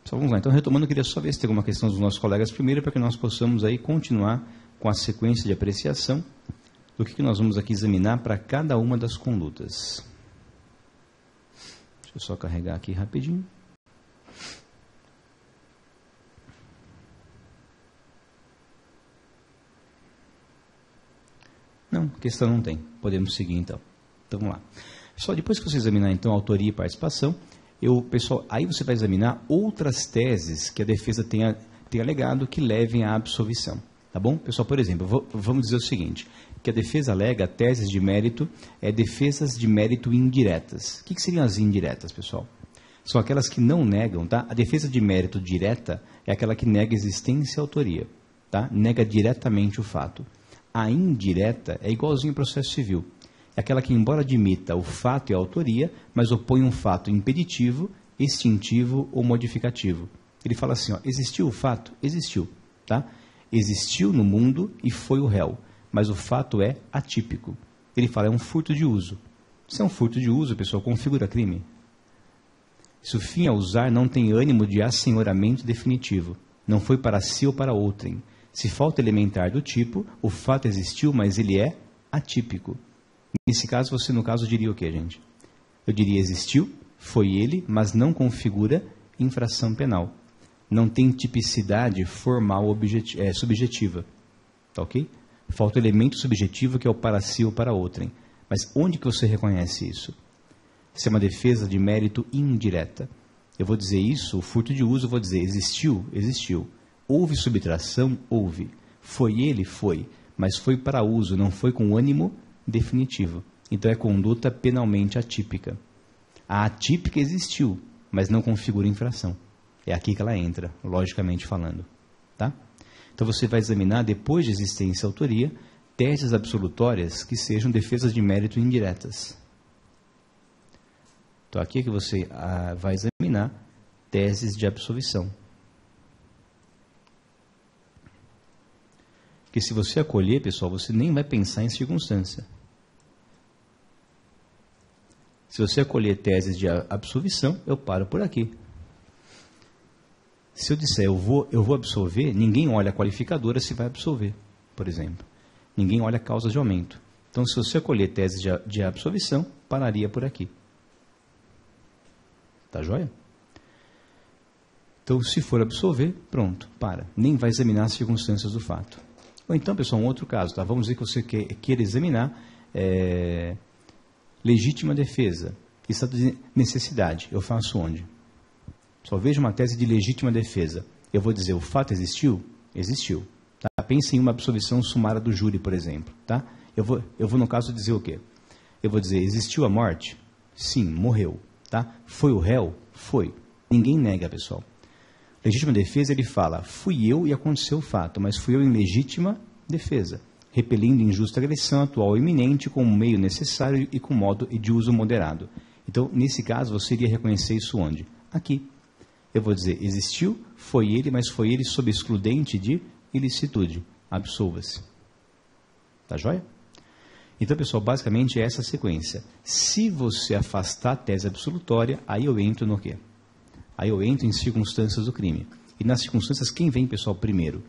Então, vamos lá. Então, retomando, eu queria só ver se tem alguma questão dos nossos colegas primeiro, para que nós possamos aí continuar com a sequência de apreciação do que nós vamos aqui examinar para cada uma das condutas. Deixa eu só carregar aqui rapidinho. Não, questão não tem. Podemos seguir então. Então vamos lá. Só depois que você examinar então a autoria e participação, pessoal, aí você vai examinar outras teses que a defesa tenha alegado que levem à absolvição. Tá bom? Pessoal, por exemplo, vamos dizer o seguinte, que a defesa alega teses de mérito, defesas de mérito indiretas. O que seriam as indiretas, pessoal? São aquelas que não negam, tá? A defesa de mérito direta é aquela que nega existência e autoria, tá? Nega diretamente o fato. A indireta é igualzinho ao processo civil. É aquela que, embora admita o fato e a autoria, mas opõe um fato impeditivo, extintivo ou modificativo. Ele fala assim, ó, existiu o fato? Existiu, tá? Existiu no mundo e foi o réu, mas o fato é atípico. Ele fala, é um furto de uso. Se é um furto de uso, pessoal, configura crime. Se o fim a usar não tem ânimo de assenhoramento definitivo, não foi para si ou para outrem. Se falta elementar do tipo, o fato existiu, mas ele é atípico. Nesse caso, você no caso diria o quê, gente? Eu diria existiu, foi ele, mas não configura infração penal. Não tem tipicidade formal subjetiva. Tá ok? Falta o elemento subjetivo que é o para si ou para outrem. Mas onde que você reconhece isso? Se é uma defesa de mérito indireta. Eu vou dizer isso, o furto de uso, eu vou dizer existiu, existiu. Houve subtração? Houve. Foi ele? Foi. Mas foi para uso, não foi com ânimo definitivo. Então é conduta penalmente atípica. A atípica existiu, mas não configura infração. É aqui que ela entra, logicamente falando. Tá? Então você vai examinar, depois de existência e autoria, teses absolutórias que sejam defesas de mérito indiretas. Então aqui é que você vai examinar teses de absolvição. Porque se você acolher, pessoal, você nem vai pensar em circunstância. Se você acolher teses de absolvição, eu paro por aqui. Se eu disser eu vou absolver, ninguém olha a qualificadora se vai absolver, por exemplo. Ninguém olha causas de aumento. Então, se você acolher teses de absolvição, pararia por aqui. Tá joia? Então, se for absolver, pronto, para. Nem vai examinar as circunstâncias do fato. Ou então, pessoal, um outro caso, tá? Vamos dizer que você queira examinar legítima defesa, estado de necessidade. Eu faço onde? Só vejo uma tese de legítima defesa. Eu vou dizer, o fato existiu? Existiu. Tá? Pense em uma absolvição sumária do júri, por exemplo. Tá? Eu vou, no caso, dizer o quê? Eu vou dizer, existiu a morte? Sim, morreu. Tá? Foi o réu? Foi. Ninguém nega, pessoal. Legítima defesa, ele fala, fui eu e aconteceu o fato, mas fui eu em legítima defesa, repelindo injusta agressão atual ou iminente com um meio necessário e com modo e de uso moderado. Então, nesse caso, você iria reconhecer isso onde? Aqui. Eu vou dizer, existiu, foi ele, mas foi ele sob excludente de ilicitude. Absolva-se. Tá joia? Então, pessoal, basicamente é essa a sequência. Se você afastar a tese absolutória, aí eu entro no quê? Aí eu entro em circunstâncias do crime. E nas circunstâncias, quem vem, pessoal, primeiro?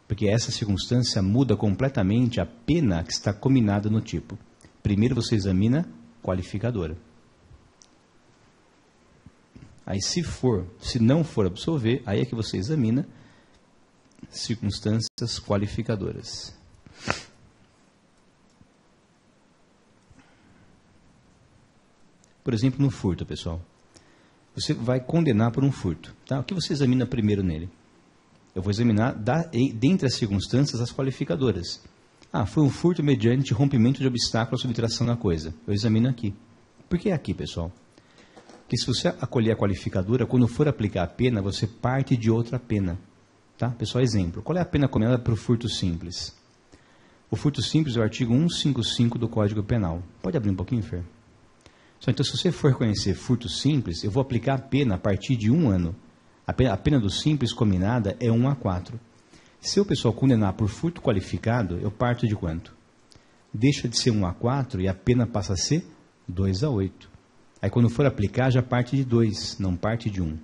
Porque essa circunstância muda completamente a pena que está combinada no tipo. Primeiro você examina qualificadora. Aí se não for absolver, aí é que você examina circunstâncias qualificadoras. Por exemplo, no furto, pessoal. Você vai condenar por um furto. Tá? O que você examina primeiro nele? Eu vou examinar, dentre as circunstâncias, as qualificadoras. Foi um furto mediante rompimento de obstáculo à subtração da coisa. Eu examino aqui. Por que aqui, pessoal? Porque se você acolher a qualificadora, quando for aplicar a pena, você parte de outra pena. Tá? Pessoal, exemplo. Qual é a pena combinada para o furto simples? O furto simples é o artigo 155 do Código Penal. Pode abrir um pouquinho, Fer? Então, se você for reconhecer furto simples, eu vou aplicar a pena a partir de 1 ano. A pena do simples combinada é 1 a 4. Se o pessoal condenar por furto qualificado, eu parto de quanto? Deixa de ser 1 a 4 e a pena passa a ser 2 a 8. Aí quando for aplicar, já parte de 2, não parte de 1.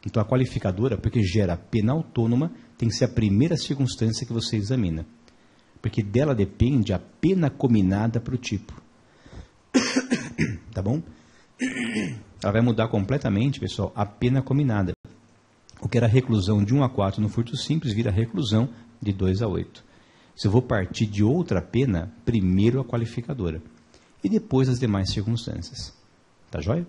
Então a qualificadora, porque gera pena autônoma, tem que ser a primeira circunstância que você examina. Porque dela depende a pena cominada para o tipo. Tá bom? Ela vai mudar completamente, pessoal, a pena cominada. O que era reclusão de 1 a 4 no furto simples vira reclusão de 2 a 8. Se eu vou partir de outra pena, primeiro a qualificadora. E depois as demais circunstâncias. Tá joia?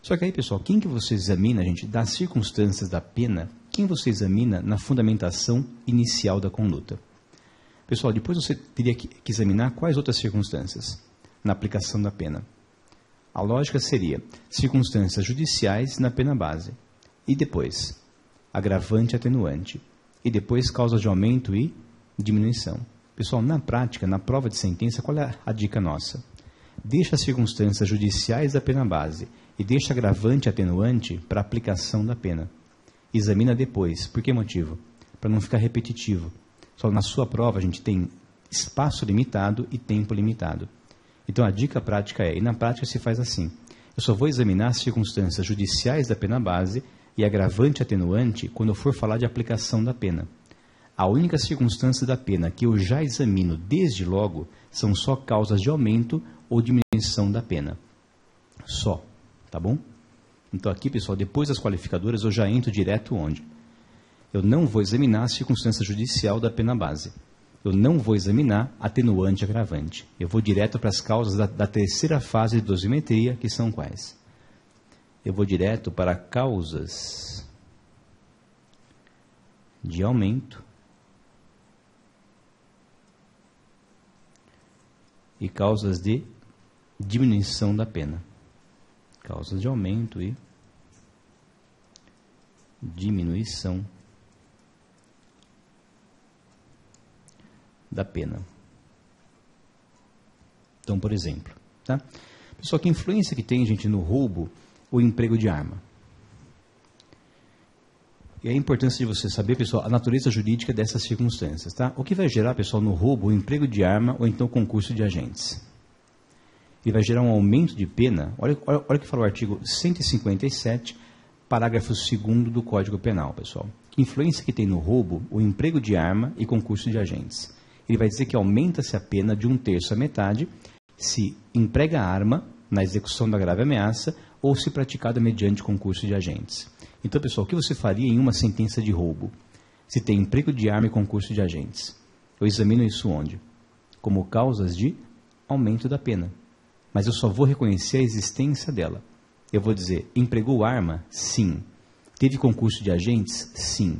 Só que aí, pessoal, quem que você examina, gente, das circunstâncias da pena, quem você examina na fundamentação inicial da conduta? Pessoal, depois você teria que examinar quais outras circunstâncias na aplicação da pena. A lógica seria circunstâncias judiciais na pena base. E depois, agravante e atenuante. E depois, causas de aumento e diminuição. Pessoal, na prática, na prova de sentença, qual é a dica nossa? Deixa as circunstâncias judiciais da pena base e deixa agravante e atenuante para aplicação da pena. Examina depois. Por que motivo? Para não ficar repetitivo. Só na sua prova a gente tem espaço limitado e tempo limitado. Então a dica prática é, e na prática se faz assim, eu só vou examinar as circunstâncias judiciais da pena base e agravante e atenuante quando eu for falar de aplicação da pena. A única circunstância da pena que eu já examino desde logo são só causas de aumento ou diminuição da pena. Só, tá bom? Então aqui, pessoal, depois das qualificadoras eu já entro direto onde? Eu não vou examinar a circunstância judicial da pena base. Eu não vou examinar atenuante e agravante. Eu vou direto para as causas da terceira fase de dosimetria, que são quais? Eu vou direto para causas de aumento e causas de diminuição da pena. Causas de aumento e diminuição da pena. Então, por exemplo, tá? Pessoal, que influência que tem, gente, no roubo o emprego de arma? E a importância de você saber, pessoal, a natureza jurídica dessas circunstâncias, tá? O que vai gerar, pessoal, no roubo o emprego de arma ou então concurso de agentes? Ele vai gerar um aumento de pena. Olha o que fala o artigo 157, parágrafo 2º do Código Penal, pessoal. Que influência que tem no roubo o emprego de arma e concurso de agentes? Ele vai dizer que aumenta-se a pena de 1/3 à metade se emprega a arma na execução da grave ameaça ou se praticada mediante concurso de agentes. Então, pessoal, o que você faria em uma sentença de roubo? Se tem emprego de arma e concurso de agentes. Eu examino isso onde? Como causas de aumento da pena. Mas eu só vou reconhecer a existência dela. Eu vou dizer, empregou arma? Sim. Teve concurso de agentes? Sim.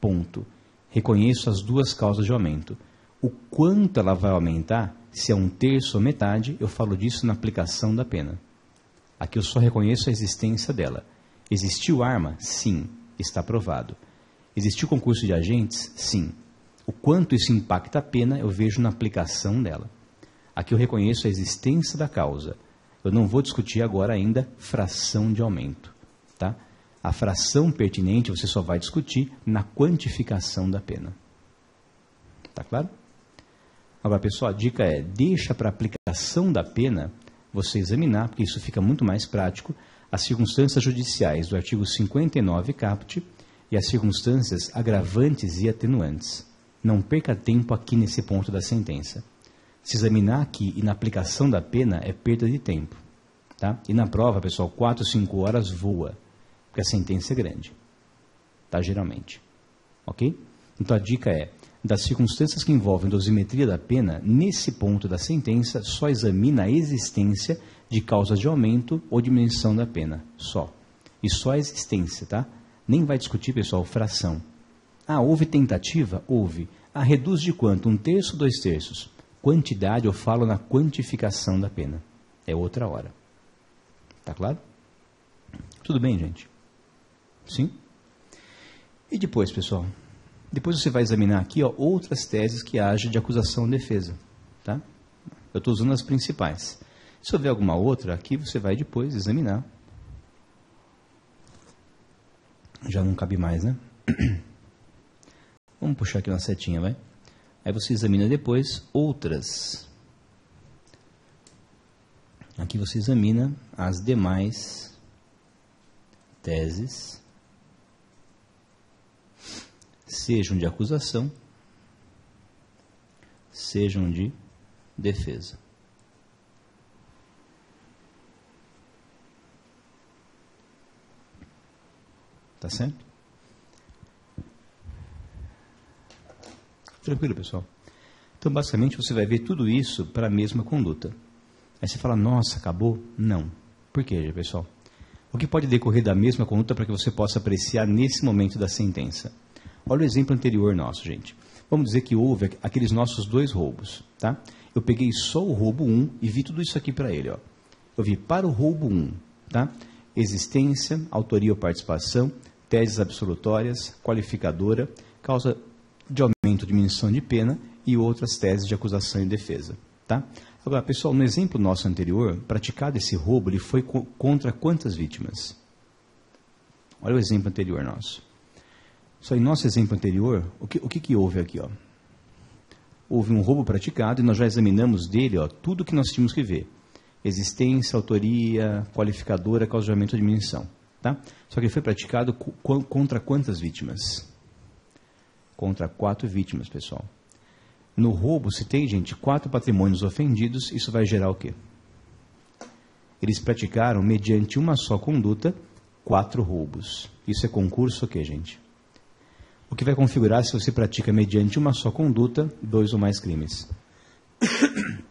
Ponto. Reconheço as duas causas de aumento. O quanto ela vai aumentar, se é 1/3 ou metade, eu falo disso na aplicação da pena. Aqui eu só reconheço a existência dela. Existiu arma? Sim. Está provado. Existiu concurso de agentes? Sim. O quanto isso impacta a pena, eu vejo na aplicação dela. Aqui eu reconheço a existência da causa. Eu não vou discutir agora ainda fração de aumento. Tá? A fração pertinente você só vai discutir na quantificação da pena. Tá claro? Agora, pessoal, a dica é, deixa para a aplicação da pena você examinar, porque isso fica muito mais prático, as circunstâncias judiciais do artigo 59 caput e as circunstâncias agravantes e atenuantes. Não perca tempo aqui nesse ponto da sentença. Se examinar aqui e na aplicação da pena é perda de tempo. Tá? E na prova, pessoal, 4, 5 horas voa, porque a sentença é grande. Tá? Geralmente. Ok? Então a dica é, das circunstâncias que envolvem dosimetria da pena, nesse ponto da sentença, só examina a existência de causas de aumento ou diminuição da pena. Só. E só a existência, tá? Nem vai discutir, pessoal, fração. Ah, houve tentativa? Houve. Ah, reduz de quanto? 1/3 ou 2/3? Quantidade, eu falo na quantificação da pena. É outra hora. Tá claro? Tudo bem, gente? Sim? E depois, pessoal? Depois você vai examinar aqui, ó, outras teses que haja de acusação ou defesa. Tá? Eu estou usando as principais. Se houver alguma outra, aqui você vai depois examinar. Já não cabe mais, né? Vamos puxar aqui uma setinha, vai? Aí você examina depois outras. Aqui você examina as demais teses sejam de acusação, sejam de defesa. Tá certo? Tranquilo, pessoal? Então, basicamente, você vai ver tudo isso para a mesma conduta. Aí você fala, nossa, acabou? Não. Por quê, pessoal? O que pode decorrer da mesma conduta para que você possa apreciar nesse momento da sentença? Olha o exemplo anterior nosso, gente. Vamos dizer que houve aqueles nossos 2 roubos, tá? Eu peguei só o roubo 1 e vi tudo isso aqui para ele, ó. Eu vi para o roubo 1, tá? Existência, autoria ou participação, teses absolutórias, qualificadora, causa de aumento ou diminuição de pena e outras teses de acusação e defesa, tá? Agora, pessoal, no exemplo nosso anterior, praticado esse roubo, ele foi contra quantas vítimas? Olha o exemplo anterior nosso. Só em nosso exemplo anterior, o que houve aqui, ó? Houve um roubo praticado e nós já examinamos dele, ó, tudo que nós tínhamos que ver. Existência, autoria, qualificadora, causa de aumento ou diminuição, tá? Só que ele foi praticado contra quantas vítimas? Contra 4 vítimas, pessoal. No roubo, se tem, gente, 4 patrimônios ofendidos, isso vai gerar o quê? Eles praticaram, mediante uma só conduta, 4 roubos. Isso é concurso o quê, gente? O que vai configurar se você pratica, mediante uma só conduta, 2 ou mais crimes?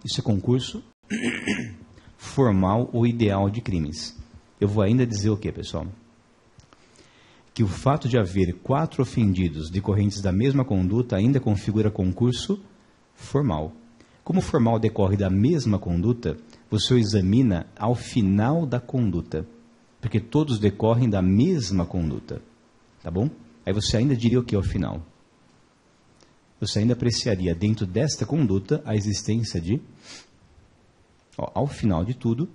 Isso é concurso formal ou ideal de crimes. Eu vou ainda dizer o quê, pessoal? Que o fato de haver 4 ofendidos decorrentes da mesma conduta ainda configura concurso formal. Como o formal decorre da mesma conduta, você o examina ao final da conduta, porque todos decorrem da mesma conduta, tá bom? Aí você ainda diria o que ao final? Você ainda apreciaria dentro desta conduta a existência de, ó, ao final de tudo,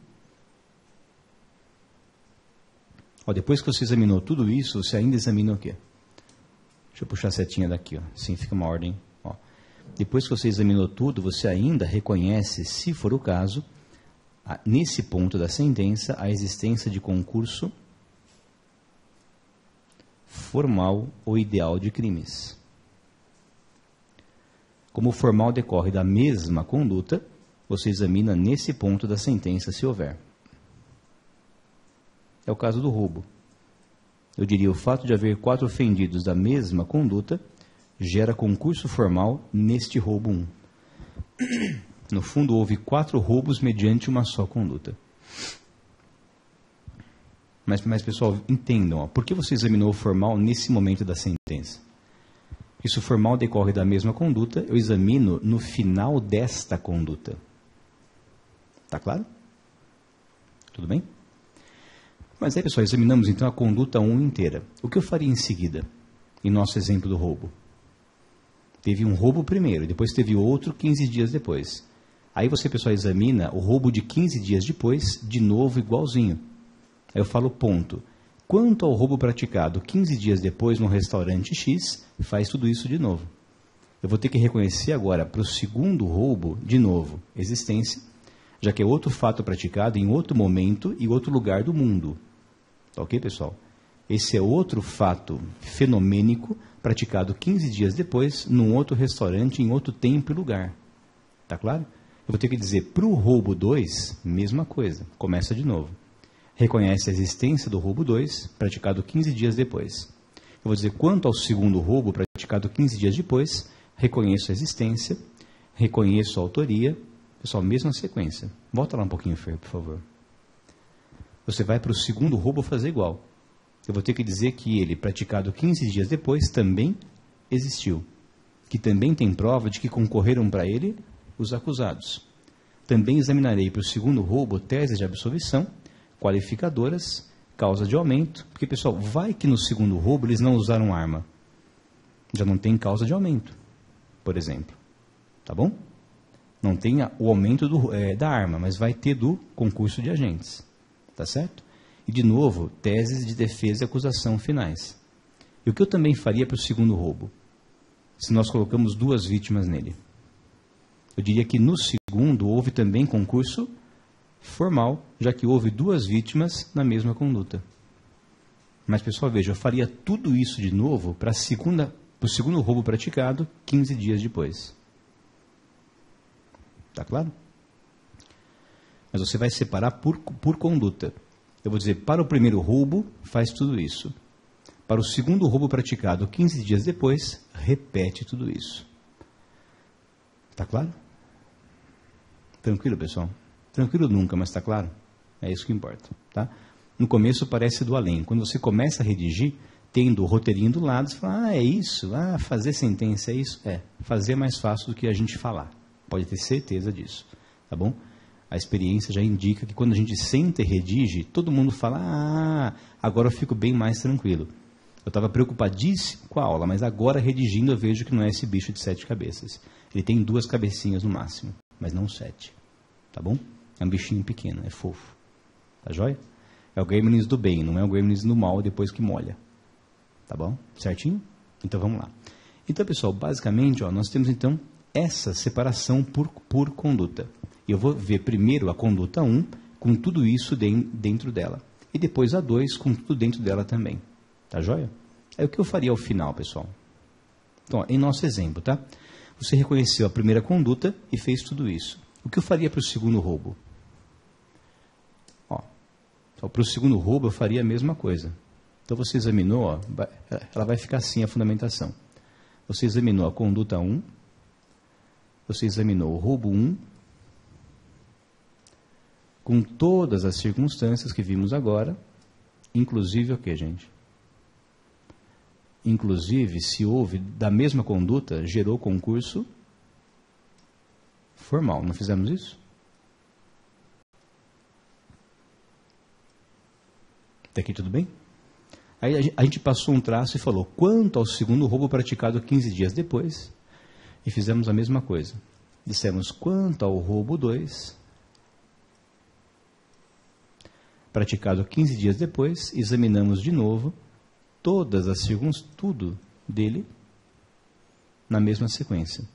ó, depois que você examinou tudo isso, você ainda examina o quê? Deixa eu puxar a setinha daqui, ó. Assim fica uma ordem. Ó. Depois que você examinou tudo, você ainda reconhece, se for o caso, nesse ponto da sentença, a existência de concurso formal ou ideal de crimes. Como o formal decorre da mesma conduta, você examina nesse ponto da sentença se houver. É o caso do roubo. Eu diria, o fato de haver 4 ofendidos da mesma conduta gera concurso formal neste roubo 1. No fundo, houve 4 roubos mediante uma só conduta. Mas pessoal, entendam, ó, por que você examinou o formal nesse momento da sentença? Se o formal decorre da mesma conduta, eu examino no final desta conduta. Tá claro? Tudo bem? Mas aí, pessoal, examinamos então a conduta 1 inteira. O que eu faria em seguida, em nosso exemplo do roubo? Teve um roubo primeiro, depois teve outro 15 dias depois. Aí você, pessoal, examina o roubo de 15 dias depois, de novo igualzinho. Aí eu falo ponto. Quanto ao roubo praticado 15 dias depois no restaurante X, faz tudo isso de novo. Eu vou ter que reconhecer agora, para o segundo roubo, de novo, existência, já que é outro fato praticado em outro momento e outro lugar do mundo. Tá ok, pessoal? Esse é outro fato fenomênico praticado 15 dias depois, num outro restaurante, em outro tempo e lugar. Tá claro? Eu vou ter que dizer, para o roubo 2, mesma coisa. Começa de novo. Reconhece a existência do roubo 2, praticado 15 dias depois. Eu vou dizer, quanto ao segundo roubo, praticado 15 dias depois, reconheço a existência, reconheço a autoria. Pessoal, mesma sequência. Volta lá um pouquinho, Fer, por favor. Você vai para o segundo roubo fazer igual. Eu vou ter que dizer que ele, praticado 15 dias depois, também existiu. Que também tem prova de que concorreram para ele os acusados. Também examinarei para o segundo roubo teses de absolvição, qualificadoras, causa de aumento, porque, pessoal, vai que no segundo roubo eles não usaram arma. Já não tem causa de aumento, por exemplo. Tá bom? Não tem o aumento da arma, mas vai ter do concurso de agentes. Tá certo? E, de novo, teses de defesa e acusação finais. E o que eu também faria para o segundo roubo? Se nós colocamos 2 vítimas nele. Eu diria que no segundo houve também concurso formal, já que houve 2 vítimas na mesma conduta. Mas, pessoal, veja, eu faria tudo isso de novo para Para o segundo roubo praticado, 15 dias depois. Está claro? Mas você vai separar por conduta. Eu vou dizer, para o primeiro roubo, faz tudo isso. Para o segundo roubo praticado 15 dias depois, repete tudo isso. Está claro? Tranquilo, pessoal? Tranquilo nunca, mas está claro? É isso que importa. Tá? No começo parece do além. Quando você começa a redigir, tendo o roteirinho do lado, você fala, é isso, fazer sentença é isso? Fazer é mais fácil do que a gente falar. Pode ter certeza disso. Tá bom? A experiência já indica que quando a gente senta e redige, todo mundo fala, agora eu fico bem mais tranquilo. Eu estava preocupadíssimo com a aula, mas agora redigindo eu vejo que não é esse bicho de 7 cabeças. Ele tem 2 cabecinhas no máximo, mas não 7. Tá bom? É um bichinho pequeno, é fofo. Tá joia? É o gremlins do bem, não é o gremlins do mal depois que molha. Tá bom? Certinho? Então vamos lá. Então, pessoal, basicamente, nós temos então essa separação por conduta. E eu vou ver primeiro a conduta 1 com tudo isso dentro dela. E depois a 2 com tudo dentro dela também. Tá joia? É o que eu faria ao final, pessoal. Então, em nosso exemplo, tá? Você reconheceu a primeira conduta e fez tudo isso. O que eu faria para o segundo roubo? Para o segundo roubo eu faria a mesma coisa. Então você examinou, ela vai ficar assim a fundamentação. Você examinou a conduta 1, você examinou o roubo 1, com todas as circunstâncias que vimos agora, inclusive o que, gente? Inclusive, se houve da mesma conduta, gerou concurso formal. Não fizemos isso? Até aqui tudo bem? Aí a gente passou um traço e falou, quanto ao segundo roubo praticado 15 dias depois, e fizemos a mesma coisa. Dissemos, quanto ao roubo 2, praticado 15 dias depois, examinamos de novo todas as circunstâncias, tudo dele, na mesma sequência.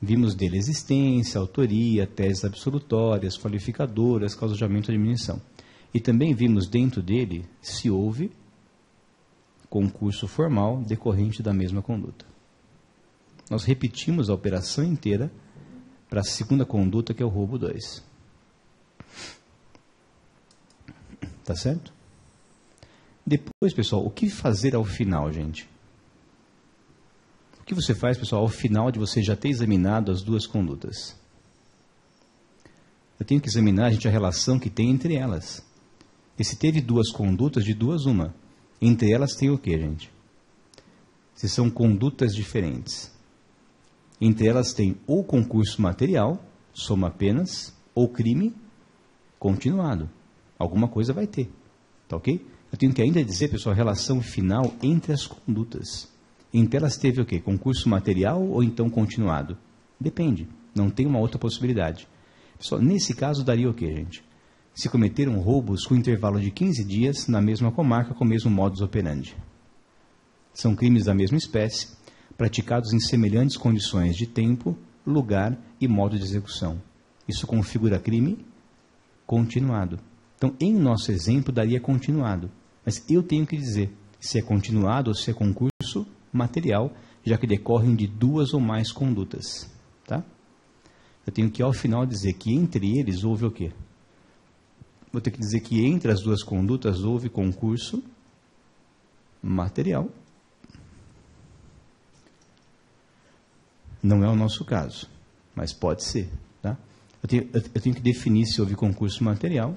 Vimos dele existência, autoria, teses absolutórias, qualificadoras, causajamento e admissão. E também vimos dentro dele se houve concurso formal decorrente da mesma conduta. Nós repetimos a operação inteira para a segunda conduta, que é o roubo 2. Tá certo? Depois, pessoal, o que fazer ao final, gente? O que você faz, pessoal, ao final de você já ter examinado as 2 condutas? Eu tenho que examinar, gente, a relação que tem entre elas. E se teve 2 condutas, de 2, uma. Entre elas tem o que, gente? Se são condutas diferentes. Entre elas tem ou concurso material, soma apenas, ou crime continuado. Alguma coisa vai ter. Tá ok? Eu tenho que ainda dizer, pessoal, a relação final entre as condutas. Entre elas teve o quê? Concurso material ou então continuado? Depende. Não tem uma outra possibilidade. Pessoal, nesse caso daria o quê, gente? Se cometeram roubos com intervalo de 15 dias na mesma comarca com o mesmo modus operandi. São crimes da mesma espécie, praticados em semelhantes condições de tempo, lugar e modo de execução. Isso configura crime continuado. Então, em nosso exemplo, daria continuado. Mas eu tenho que dizer se é continuado ou se é concurso material, já que decorrem de 2 ou mais condutas. Tá? Eu tenho que, ao final, dizer que entre eles houve o quê? Vou ter que dizer que entre as 2 condutas houve concurso material. Não é o nosso caso, mas pode ser. Tá? Eu tenho que definir se houve concurso material,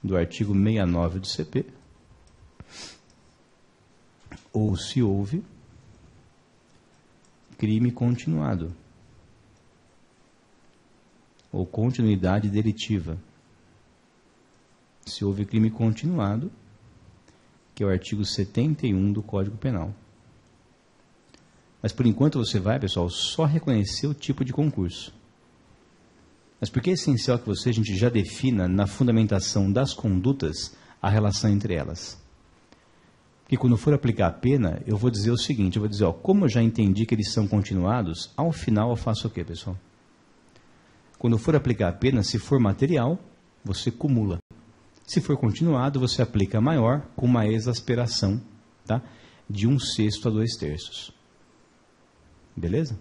do artigo 69 do CP, ou se houve crime continuado, ou continuidade delitiva. Se houve crime continuado, que é o artigo 71 do Código Penal. Mas por enquanto você vai, pessoal, só reconhecer o tipo de concurso. Mas por que é essencial que a gente já defina na fundamentação das condutas a relação entre elas? Porque quando for aplicar a pena, eu vou dizer o seguinte, eu vou dizer, como eu já entendi que eles são continuados, ao final eu faço o quê, pessoal? Quando for aplicar a pena, se for material, você cumula. Se for continuado, você aplica maior com uma exasperação. Tá? de 1/6 a 2/3. Beleza?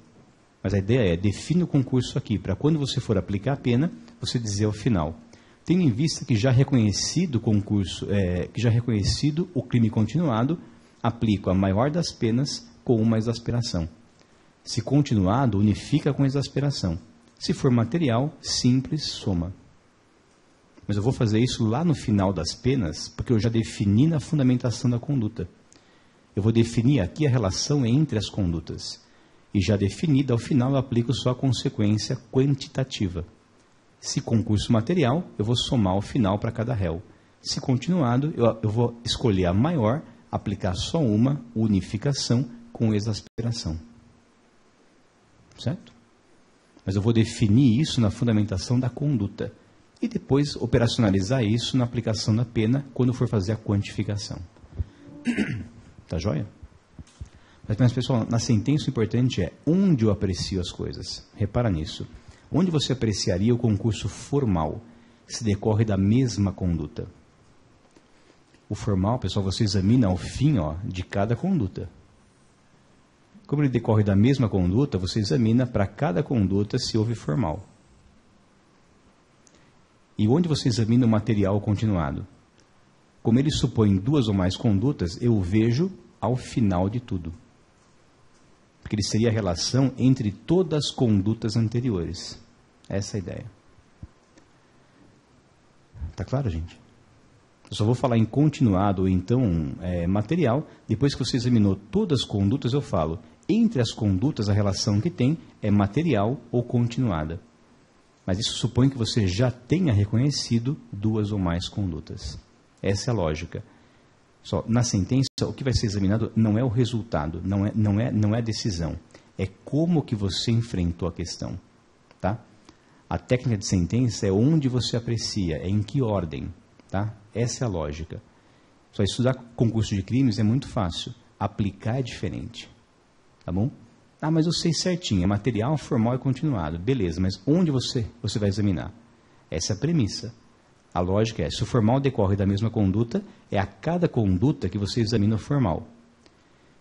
Mas a ideia é, define o concurso aqui, para quando você for aplicar a pena, você dizer ao final. Tendo em vista que já reconhecido o concurso, que já reconhecido o crime continuado, aplico a maior das penas com uma exasperação. Se continuado, unifica com exasperação. Se for material, simples, soma. Mas eu vou fazer isso lá no final das penas, porque eu já defini na fundamentação da conduta. Eu vou definir aqui a relação entre as condutas. E já definida, ao final eu aplico só a consequência quantitativa. Se concurso material, eu vou somar ao final para cada réu. Se continuado, eu vou escolher a maior, aplicar só uma, unificação com exasperação. Certo? Mas eu vou definir isso na fundamentação da conduta. E depois operacionalizar isso na aplicação da pena, quando for fazer a quantificação. Tá joia? Mas, pessoal, na sentença o importante é onde eu aprecio as coisas. Repara nisso. Onde você apreciaria o concurso formal, se decorre da mesma conduta? O formal, pessoal, você examina ao fim de cada conduta. Como ele decorre da mesma conduta, você examina para cada conduta se houve formal. E onde você examina o material continuado? Como ele supõe 2 ou mais condutas, eu vejo ao final de tudo. Porque ele seria a relação entre todas as condutas anteriores. Essa é a ideia. Está claro, gente? Eu só vou falar em continuado ou então material. Depois que você examinou todas as condutas, eu falo. Entre as condutas, a relação que tem é material ou continuada. Mas isso supõe que você já tenha reconhecido 2 ou mais condutas. Essa é a lógica. Só, na sentença, o que vai ser examinado não é o resultado, não é a decisão. É como que você enfrentou a questão. Tá? A técnica de sentença é onde você aprecia, é em que ordem. Tá? Essa é a lógica. Só estudar concurso de crimes é muito fácil. Aplicar é diferente. Tá bom? Ah, mas eu sei certinho, é material, formal e continuado. Beleza, mas onde você vai examinar? Essa é a premissa. A lógica é, se o formal decorre da mesma conduta, é a cada conduta que você examina o formal.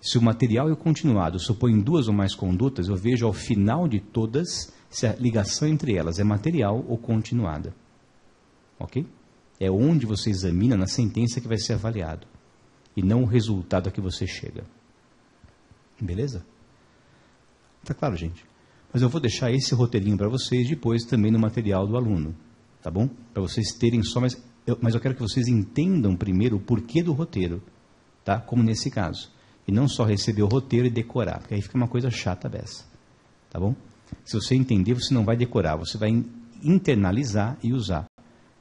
Se o material e o continuado supõem 2 ou mais condutas, eu vejo ao final de todas se a ligação entre elas é material ou continuada. Ok? É onde você examina na sentença que vai ser avaliado. E não o resultado a que você chega. Beleza? Tá claro, gente? Mas eu vou deixar esse roteirinho para vocês depois também no material do aluno. Tá bom? Para vocês terem só, mas eu quero que vocês entendam primeiro o porquê do roteiro, tá? Como nesse caso. E não só receber o roteiro e decorar, porque aí fica uma coisa chata dessa. Tá bom? Se você entender, você não vai decorar, você vai internalizar e usar.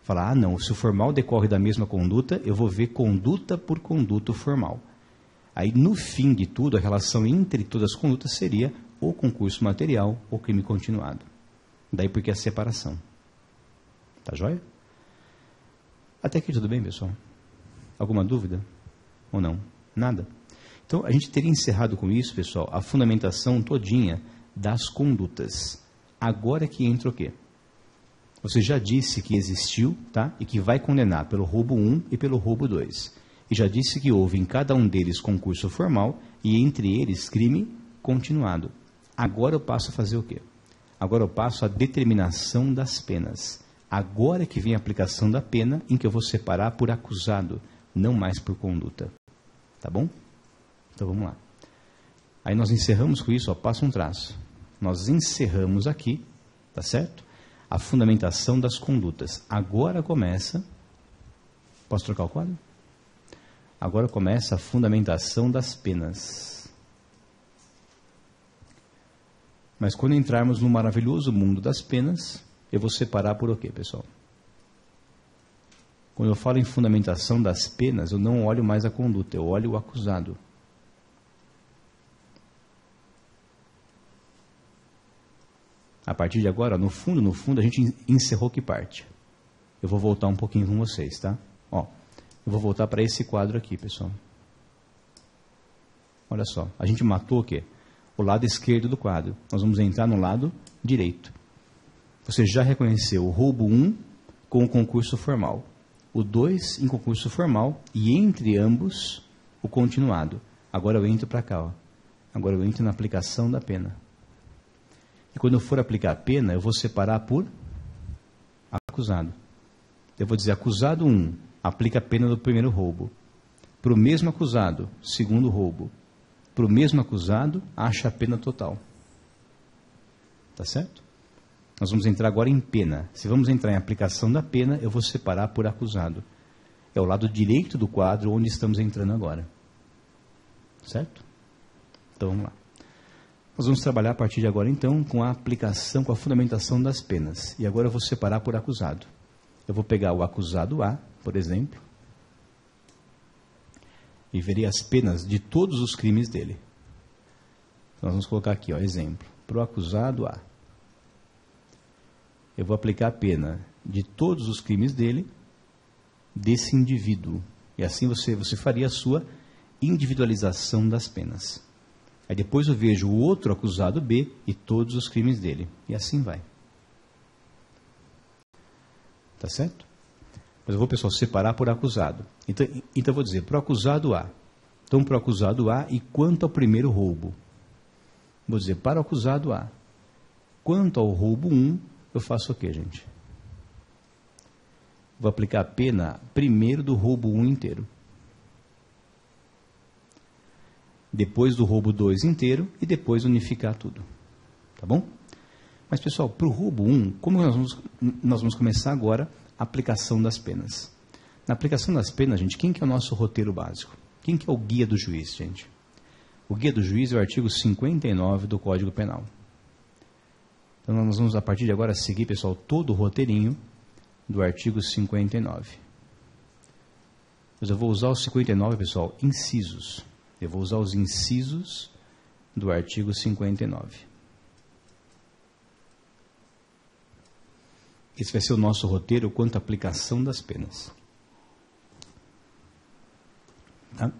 Falar, não, se o formal decorre da mesma conduta, eu vou ver conduta por conduta formal. Aí, no fim de tudo, a relação entre todas as condutas seria ou concurso material ou crime continuado. Daí porque a separação. Tá joia? Até aqui tudo bem, pessoal? Alguma dúvida? Ou não? Nada? Então, a gente teria encerrado com isso, pessoal, a fundamentação todinha das condutas. Agora que entra o quê? Você já disse que existiu, tá? E que vai condenar pelo roubo 1 e pelo roubo 2. E já disse que houve em cada um deles concurso formal e entre eles crime continuado. Agora eu passo a fazer o quê? Agora eu passo a determinação das penas. Agora é que vem a aplicação da pena, em que eu vou separar por acusado, não mais por conduta. Tá bom? Então vamos lá. Aí nós encerramos com isso, passa um traço. Nós encerramos aqui, tá certo? A fundamentação das condutas. Agora começa... Posso trocar o quadro? Agora começa a fundamentação das penas. Mas quando entrarmos no maravilhoso mundo das penas, eu vou separar por o quê, pessoal? Quando eu falo em fundamentação das penas, eu não olho mais a conduta, eu olho o acusado. A partir de agora, no fundo, a gente encerrou que parte. Eu vou voltar um pouquinho com vocês, tá? Ó, eu vou voltar para esse quadro aqui, pessoal. Olha só, a gente matou o quê? O lado esquerdo do quadro. Nós vamos entrar no lado direito. Você já reconheceu o roubo 1 com o concurso formal. O 2 em concurso formal e entre ambos o continuado. Agora eu entro para cá, ó. Agora eu entro na aplicação da pena. E quando eu for aplicar a pena, eu vou separar por acusado. Eu vou dizer, acusado 1, aplica a pena do primeiro roubo. Para o mesmo acusado, segundo roubo. Para o mesmo acusado, acha a pena total. Tá certo? Nós vamos entrar agora em pena. Se vamos entrar em aplicação da pena, eu vou separar por acusado. É o lado direito do quadro onde estamos entrando agora. Certo? Então vamos lá. Nós vamos trabalhar a partir de agora então com a aplicação, com a fundamentação das penas. E agora eu vou separar por acusado. Eu vou pegar o acusado A, por exemplo, e verei as penas de todos os crimes dele. Então, nós vamos colocar aqui, ó, exemplo. Para o acusado A, eu vou aplicar a pena de todos os crimes dele, desse indivíduo. E assim você faria a sua individualização das penas. Aí depois eu vejo o outro acusado B e todos os crimes dele. E assim vai. Tá certo? Mas eu vou, pessoal, separar por acusado. Então eu vou dizer, para o acusado A. Então, para o acusado A e quanto ao primeiro roubo. Vou dizer, para o acusado A. Quanto ao roubo 1, eu faço o quê, gente? Vou aplicar a pena primeiro do roubo 1 inteiro. Depois do roubo 2 inteiro e depois unificar tudo. Tá bom? Mas, pessoal, para o roubo 1, como nós vamos começar agora a aplicação das penas? Na aplicação das penas, gente, quem que é o nosso roteiro básico? Quem que é o guia do juiz, gente? O guia do juiz é o artigo 59 do Código Penal. Então, nós vamos, a partir de agora, seguir, pessoal, todo o roteirinho do artigo 59. Mas eu vou usar o 59, pessoal, incisos. Eu vou usar os incisos do artigo 59. Esse vai ser o nosso roteiro quanto à aplicação das penas. Tá?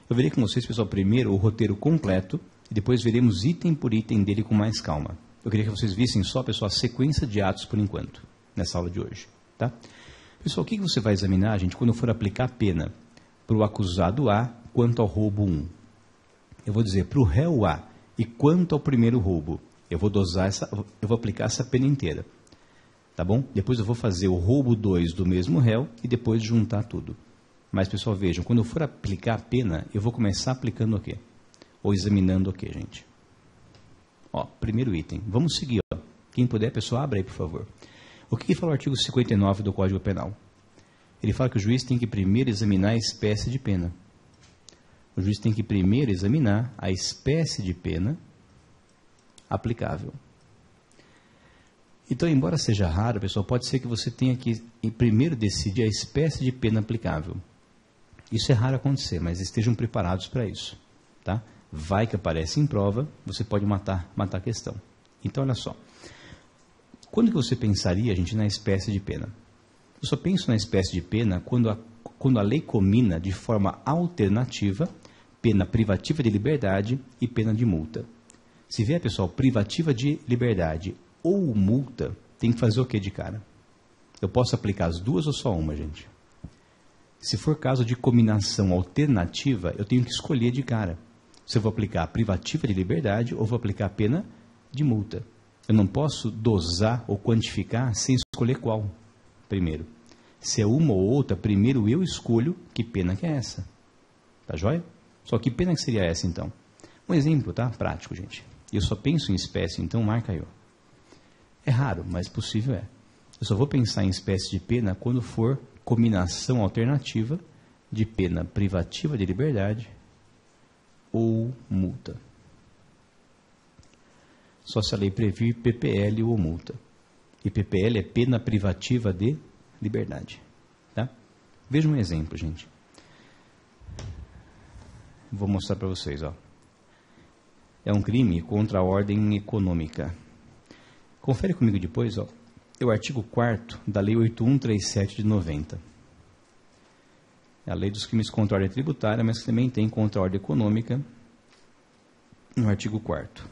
Eu verei com vocês, pessoal, primeiro o roteiro completo e depois veremos item por item dele com mais calma. Eu queria que vocês vissem só, pessoal, a sequência de atos por enquanto, nessa aula de hoje. Tá? Pessoal, o que você vai examinar, gente, quando for aplicar a pena para o acusado A quanto ao roubo 1? Eu vou dizer para o réu A e quanto ao primeiro roubo. Eu vou aplicar essa pena inteira. Tá bom? Depois eu vou fazer o roubo 2 do mesmo réu e depois juntar tudo. Mas, pessoal, vejam, quando eu for aplicar a pena, eu vou começar aplicando o quê? Ou examinando o quê, gente? Ó, primeiro item. Vamos seguir, ó. Quem puder, pessoal, abra aí, por favor. O que fala o artigo 59 do Código Penal? Ele fala que o juiz tem que primeiro examinar a espécie de pena. O juiz tem que primeiro examinar a espécie de pena aplicável. Então, embora seja raro, pessoal, pode ser que você tenha que primeiro decidir a espécie de pena aplicável. Isso é raro acontecer, mas estejam preparados para isso. Tá? Vai que aparece em prova, você pode matar a questão. Então, olha só. Quando que você pensaria, gente, na espécie de pena? Eu só penso na espécie de pena quando a lei comina de forma alternativa pena privativa de liberdade e pena de multa. Se vier, pessoal, privativa de liberdade ou multa, tem que fazer o que de cara? Eu posso aplicar as duas ou só uma, gente? Se for caso de combinação alternativa, eu tenho que escolher de cara. Se eu vou aplicar a privativa de liberdade ou vou aplicar a pena de multa. Eu não posso dosar ou quantificar sem escolher qual primeiro. Se é uma ou outra, primeiro eu escolho que pena que é essa. Tá joia? Só que pena que seria essa, então? Um exemplo, tá? Prático, gente. Eu só penso em espécie, então marca aí, ó. É raro, mas possível é. Eu só vou pensar em espécie de pena quando for combinação alternativa de pena privativa de liberdade ou multa. Só se a lei previr PPL ou multa. E PPL é pena privativa de liberdade. Tá? Veja um exemplo, gente. Vou mostrar para vocês. Ó. É um crime contra a ordem econômica. Confere comigo depois, ó. É o artigo 4º da Lei 8137 de 90. É a lei dos crimes contra a ordem tributária, mas também tem contra a ordem econômica no artigo 4º.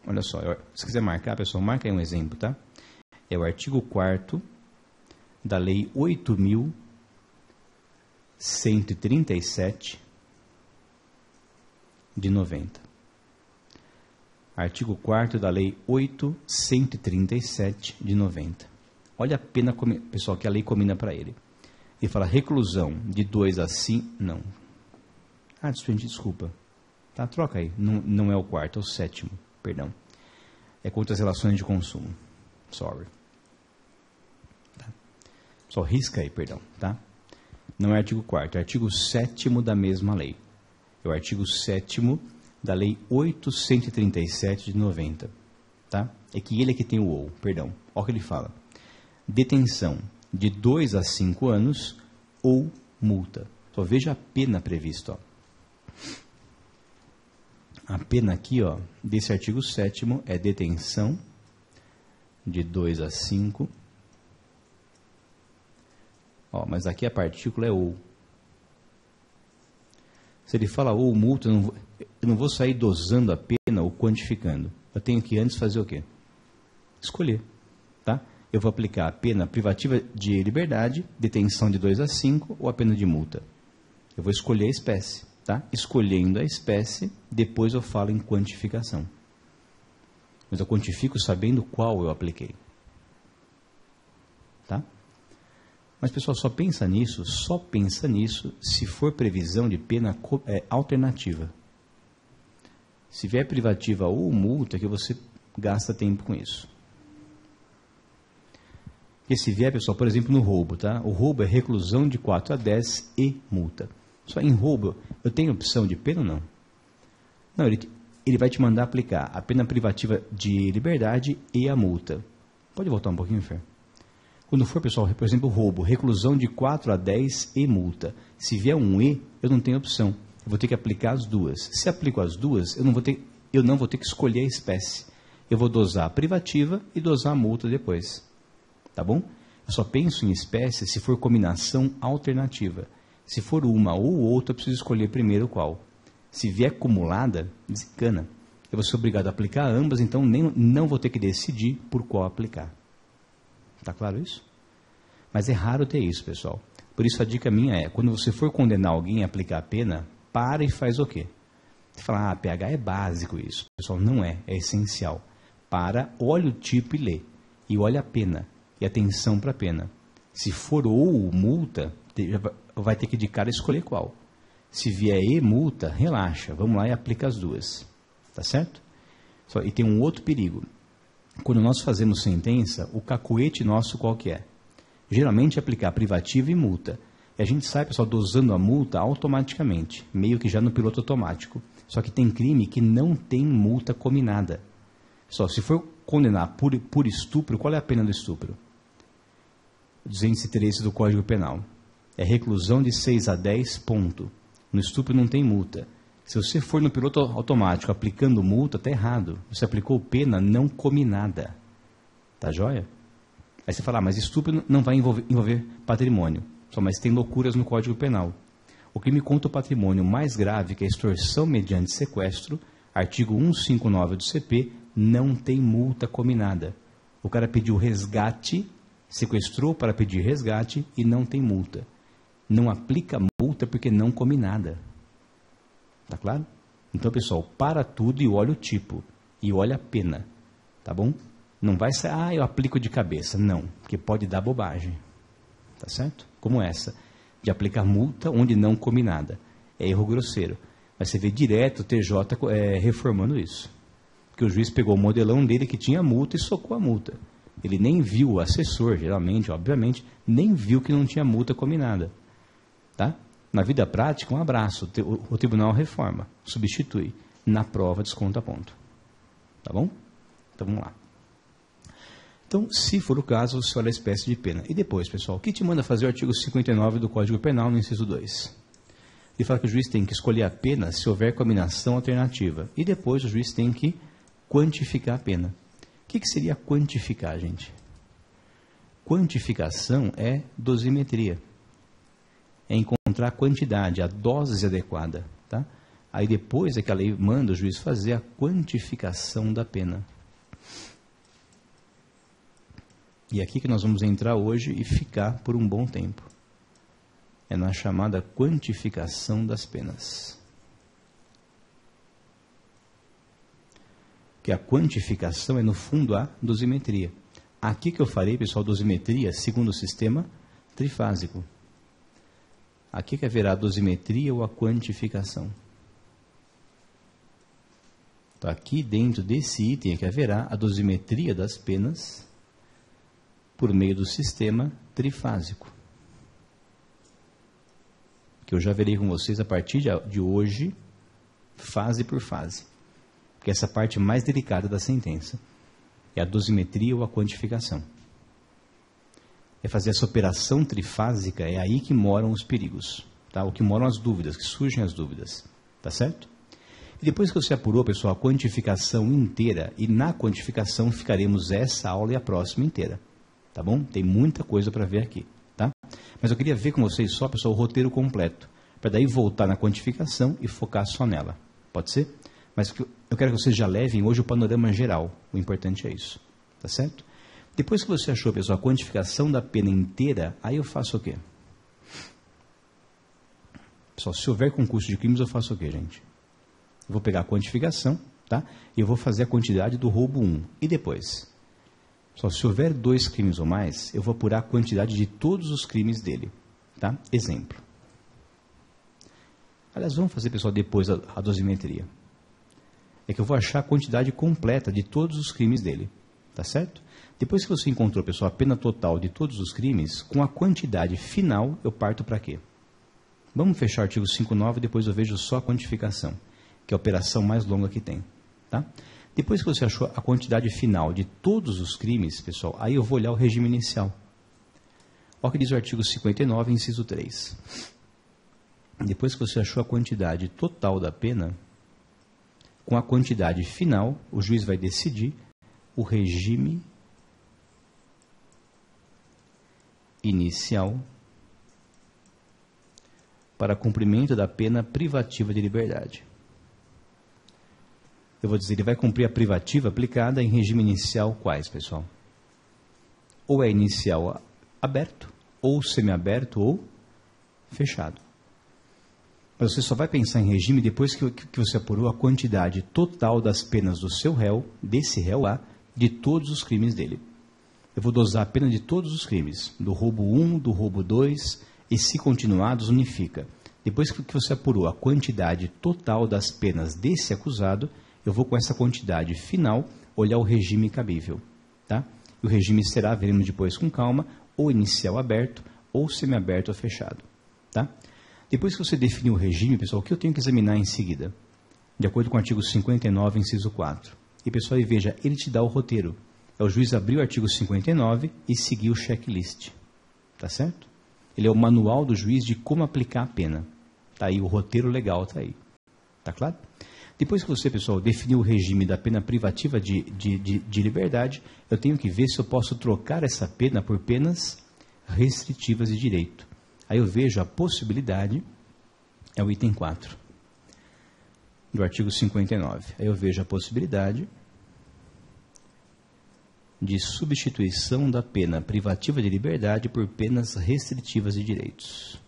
Olha só, se quiser marcar, pessoal, marca aí um exemplo, tá? É o artigo 4º da Lei 8.137 de 90. Artigo 4º da Lei 8.137 de 90. Olha a pena, pessoal, que a lei combina para ele. Ele fala reclusão de 2 a 5... Não. Desculpa. Tá, troca aí. Não é o 4º, é o 7º. Perdão. É contra as relações de consumo. Sorry. Tá. Só risca aí, perdão. Tá? Não é artigo 4º, é artigo 7º da mesma lei. É o artigo 7º da Lei 8.137 de 90. Tá? É que ele é que tem o ou, perdão. Olha o que ele fala. Detenção de 2 a 5 anos ou multa. Só veja a pena prevista. Ó. A pena aqui, ó, desse artigo 7º é detenção de 2 a 5. Ó, mas aqui a partícula é ou. Se ele fala ou multa, eu não vou sair dosando a pena ou quantificando. Eu tenho que antes fazer o quê? Escolher. Tá? Eu vou aplicar a pena privativa de liberdade, detenção de 2 a 5 ou a pena de multa. Eu vou escolher a espécie. Tá? Escolhendo a espécie, depois eu falo em quantificação. Mas eu quantifico sabendo qual eu apliquei. Tá? Mas, pessoal, só pensa nisso se for previsão de pena alternativa. Se vier privativa ou multa, que você gasta tempo com isso. E se vier, pessoal, por exemplo, no roubo, tá? O roubo é reclusão de 4 a 10 e multa. Só em roubo, eu tenho opção de pena ou não? Não, ele vai te mandar aplicar a pena privativa de liberdade e a multa. Pode voltar um pouquinho, Fer? Quando for, pessoal, por exemplo, roubo, reclusão de 4 a 10 e multa. Se vier um e, eu não tenho opção. Eu vou ter que aplicar as duas. Se aplico as duas, eu não vou ter que escolher a espécie. Eu vou dosar a privativa e dosar a multa depois. Tá bom? Eu só penso em espécie se for combinação alternativa. Se for uma ou outra, eu preciso escolher primeiro qual. Se vier acumulada, desencana. Eu vou ser obrigado a aplicar ambas, então não vou ter que decidir por qual aplicar. Está claro isso? Mas é raro ter isso, pessoal. Por isso a dica minha é, quando você for condenar alguém a aplicar a pena, para e faz o quê? Você fala, PH é básico isso. Pessoal, não é, é essencial. Para, olha o tipo e lê. E olha a pena. E atenção para a pena. Se for ou multa, vai ter que de cara escolher qual. Se vier e multa, relaxa, vamos lá e aplica as duas. Tá certo? E tem um outro perigo. Quando nós fazemos sentença, o cacuete nosso qual que é? Geralmente é aplicar privativa e multa. E a gente sai, pessoal, dosando a multa automaticamente, meio que já no piloto automático. Só que tem crime que não tem multa combinada. Só se for condenar por estupro, qual é a pena do estupro? 213 do Código Penal. É reclusão de 6 a 10, ponto. No estupro não tem multa. Se você for no piloto automático aplicando multa, está errado. Você aplicou pena não combinada. Tá joia? Aí você fala, mas estupro não vai envolver patrimônio. Só, mas tem loucuras no Código Penal. O crime contra o patrimônio mais grave, que é a extorsão mediante sequestro, artigo 159 do CP, não tem multa combinada. O cara pediu resgate, sequestrou para pedir resgate e não tem multa. Não aplica multa porque não combinada. Tá claro? Então, pessoal, para tudo e olha o tipo. E olha a pena. Tá bom? Não vai ser, eu aplico de cabeça. Não, porque pode dar bobagem. Tá certo? Como essa, de aplicar multa onde não combinada. É erro grosseiro. Mas você vê direto o TJ reformando isso. Porque o juiz pegou o modelão dele que tinha multa e socou a multa. Ele nem viu, o assessor, geralmente, obviamente, nem viu que não tinha multa combinada. Tá? Na vida prática, um abraço. O tribunal reforma, substitui. Na prova, desconta ponto. Tá bom? Então, vamos lá. Então, se for o caso, você olha a espécie de pena. E depois, pessoal, o que te manda fazer o artigo 59 do Código Penal, no inciso 2? Ele fala que o juiz tem que escolher a pena se houver combinação alternativa. E depois o juiz tem que quantificar a pena. O que seria quantificar, gente? Quantificação é dosimetria. É encontrar a quantidade, a dose adequada. Tá? Aí depois é que a lei manda o juiz fazer a quantificação da pena. E é aqui que nós vamos entrar hoje e ficar por um bom tempo. É na chamada quantificação das penas. Porque a quantificação é, no fundo, a dosimetria. Aqui que eu farei, pessoal, dosimetria segundo o sistema trifásico. Aqui que haverá a dosimetria ou a quantificação. Então, aqui dentro desse item é que haverá a dosimetria das penas por meio do sistema trifásico. Que eu já verei com vocês a partir de hoje, fase por fase. Que é essa parte mais delicada da sentença. É a dosimetria ou a quantificação. É fazer essa operação trifásica, é aí que moram os perigos. Tá? O que moram as dúvidas, que surgem as dúvidas. Tá certo? E depois que você apurou, pessoal, a quantificação inteira, e na quantificação ficaremos essa aula e a próxima inteira. Tá bom? Tem muita coisa para ver aqui. Tá? Mas eu queria ver com vocês só, pessoal, o roteiro completo. Para daí voltar na quantificação e focar só nela. Pode ser? Mas eu quero que vocês já levem hoje o panorama geral. O importante é isso. Tá certo? Depois que você achou, pessoal, a quantificação da pena inteira, aí eu faço o quê? Pessoal, se houver concurso de crimes, eu faço o quê, gente? Eu vou pegar a quantificação, tá? E eu vou fazer a quantidade do roubo 1. E depois? Pessoal, se houver 2 crimes ou mais, eu vou apurar a quantidade de todos os crimes dele. Tá? Exemplo. Aliás, vamos fazer, pessoal, depois a dosimetria. É que eu vou achar a quantidade completa de todos os crimes dele. Tá certo? Depois que você encontrou, pessoal, a pena total de todos os crimes, com a quantidade final, eu parto para quê? Vamos fechar o artigo 5.9 e depois eu vejo só a quantificação, que é a operação mais longa que tem. Tá? Depois que você achou a quantidade final de todos os crimes, pessoal, aí eu vou olhar o regime inicial. Olha o que diz o artigo 59, inciso 3. Depois que você achou a quantidade total da pena, com a quantidade final, o juiz vai decidir o regime inicial para cumprimento da pena privativa de liberdade. Eu vou dizer, ele vai cumprir a privativa aplicada em regime inicial quais, pessoal? Ou é inicial aberto, ou semiaberto, ou fechado. Mas você só vai pensar em regime depois que você apurou a quantidade total das penas do seu réu, desse réu lá, de todos os crimes dele. Eu vou dosar a pena de todos os crimes, do roubo 1, do roubo 2, e se continuados, unifica. Depois que você apurou a quantidade total das penas desse acusado, eu vou com essa quantidade final olhar o regime cabível. Tá? E o regime será, veremos depois com calma, ou inicial aberto, ou semiaberto ou fechado. Tá? Depois que você definiu o regime, pessoal, o que eu tenho que examinar em seguida? De acordo com o artigo 59, inciso 4. E, pessoal, veja, ele te dá o roteiro. É o juiz abrir o artigo 59 e seguir o checklist. Tá certo? Ele é o manual do juiz de como aplicar a pena. Tá aí, o roteiro legal tá aí. Tá claro? Depois que você, pessoal, definiu o regime da pena privativa de liberdade, eu tenho que ver se eu posso trocar essa pena por penas restritivas de direito. Aí eu vejo a possibilidade, é o item 4 do artigo 59. Aí eu vejo a possibilidade de substituição da pena privativa de liberdade por penas restritivas de direitos.